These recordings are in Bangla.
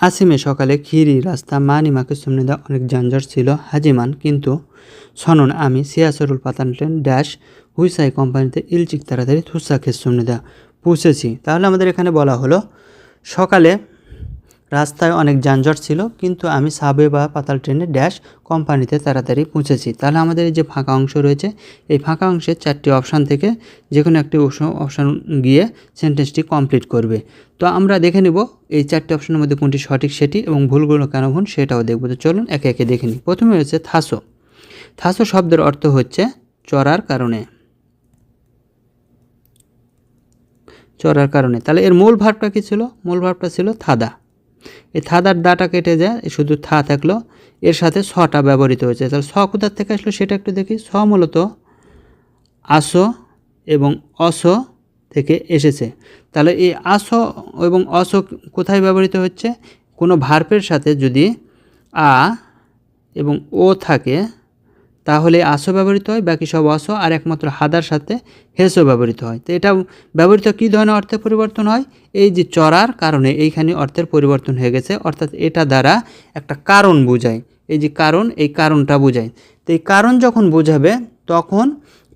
আসিমে সকালে খিরি রাস্তা মানিমাকে সুমনিদা অনেক যানজট ছিল হাজিমান কিন্তু সনন আমি সিয়াসরুল পাতানটেন ড্যাশ হুইসাই কোম্পানিতে ইলচিক তাড়াতাড়ি থুসাকে সুমনিদা পৌঁছেছি। তাহলে আমাদের এখানে বলা হলো সকালে রাস্তায় অনেক যানজট ছিল কিন্তু আমি সাবে বা পাতাল ট্রেনে ড্যাশ কোম্পানিতে তাড়াতাড়ি পৌঁছেছি। তাহলে আমাদের এই যে ফাঁকা অংশ রয়েছে এই ফাঁকা অংশে 4টি অপশান থেকে যে কোনো একটি অপশান গিয়ে সেন্টেন্সটি কমপ্লিট করবে। তো আমরা দেখে নিব এই 4টি অপশানের মধ্যে কোনটি সঠিক সেটি এবং ভুলগুলো কেন ভুল সেটাও দেখব। তো চলুন একে একে দেখে নিই। প্রথমে রয়েছে থাসো। থাসো শব্দের অর্থ হচ্ছে চড়ার কারণে। চড়ার কারণে তাহলে এর মূল ভার্বটা কী ছিল? মূল ভার্বটা ছিল থাদা। এই থাদার দাটা কেটে যায়, শুধু থা থাকলো, এর সাথে ছটা ব্যবহৃত হয়েছে। তাহলে ছ কোথার থেকে আসলো সেটা একটু দেখি। ছ মূলত আসো এবং অস থেকে এসেছে। তাহলে এই আসো এবং অস কোথায় ব্যবহৃত হচ্ছে? কোনো ভার্বের সাথে যদি আ এবং ও থাকে তাহলে আসো ব্যবহৃত হয়, বাকি সব অস, আর একমাত্র হাদার সাথে হেসও ব্যবহৃত হয়। তো এটা ব্যবহৃত কী ধরনের অর্থের পরিবর্তন হয়? এই যে চড়ার কারণে এইখানে অর্থের পরিবর্তন হয়ে গেছে, অর্থাৎ এটা দ্বারা একটা কারণ বোঝায়। এই যে কারণ, এই কারণটা বোঝায়। তো এই কারণ যখন বোঝাবে তখন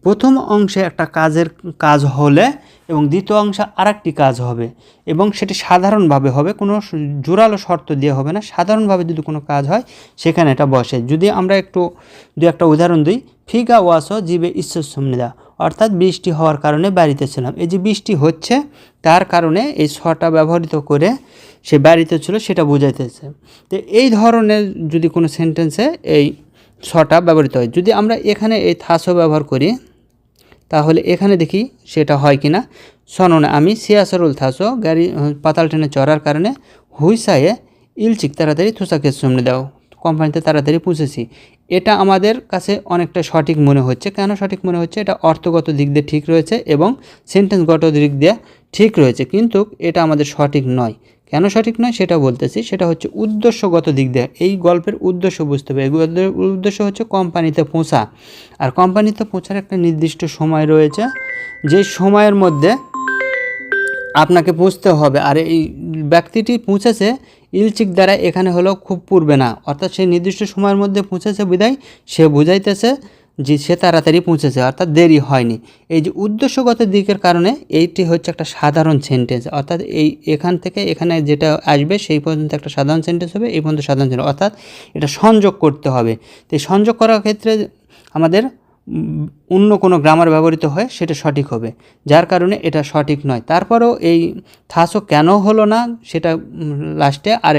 প্রথম অংশে একটা কাজ হলে এবং দ্বিতীয় অংশে আরেকটি কাজ হবে এবং সেটি সাধারণভাবে হবে, কোনো জোরালো শর্ত দিয়ে হবে না। সাধারণভাবে যদি কোনো কাজ হয় সেখানে এটা বসে। যদি আমরা দু একটা উদাহরণ দিই, ফিগা ওয়াসো জিবে ঈশ্বর সুমনিদা, অর্থাৎ বৃষ্টি হওয়ার কারণে বাড়িতে ছিলাম। এই যে বৃষ্টি হচ্ছে তার কারণে এই ছটা ব্যবহৃত করে সে বাড়িতে ছিল সেটা বোঝাইতেছে। তো এই ধরনের যদি কোনো সেন্টেন্সে এই ছটা ব্যবহৃত হয়, যদি আমরা এখানে এই থাসো ব্যবহার করি তাহলে এখানে দেখি সেটা হয় কি না। শোনো আমি সিয়াসরুল থাসো গাড়ি পাতাল ট্রেনে চড়ার কারণে হুইসায়ে ইলচিক তাড়াতাড়ি থুসাকে সামনে দাও, কোম্পানিতে তাড়াতাড়ি পৌঁছেছি। এটা আমাদের কাছে অনেকটা সঠিক মনে হচ্ছে। কেন সঠিক মনে হচ্ছে? এটা অর্থগত দিক দিয়ে ঠিক রয়েছে এবং সেন্টেন্সগত দিক দিয়ে ঠিক রয়েছে, কিন্তু এটা আমাদের সঠিক নয়। কেন সঠিক নয় সেটা বলতেছি। সেটা হচ্ছে উদ্দেশ্যগত দিক দিয়ে। এই গল্পের উদ্দেশ্য বুঝতে হবে। এই উদ্দেশ্য হচ্ছে কোম্পানিতে পৌঁছা, আর কোম্পানিতে পৌঁছার একটা নির্দিষ্ট সময় রয়েছে, যে সময়ের মধ্যে আপনাকে পৌঁছতে হবে। আর এই ব্যক্তিটি পৌঁছেছে ইলচিক দ্বারা, এখানে হলো খুব পূর্বে না, অর্থাৎ সেই নির্দিষ্ট সময়ের মধ্যে পৌঁছেছে বিদায় সে বুঝাইতেছে যে সে তাড়াতাড়ি পৌঁছেছে, অর্থাৎ দেরি হয়নি। এই যে উদ্দেশ্যগত দিকের কারণে এইটি হচ্ছে একটা সাধারণ সেন্টেন্স, অর্থাৎ এখান থেকে এখানে যেটা আসবে সেই পর্যন্ত একটা সাধারণ সেন্টেন্স হবে, এই পর্যন্ত সাধারণ সেন্টেন্স, অর্থাৎ এটা সংযোগ করতে হবে। তো এই সংযোগ করার ক্ষেত্রে আমাদের অন্য কোনো গ্রামার ব্যবহৃত হয় সেটা সঠিক হবে, যার কারণে এটা সঠিক নয়। তারপরেও এই থাসো কেন হলো না সেটা লাস্টে আর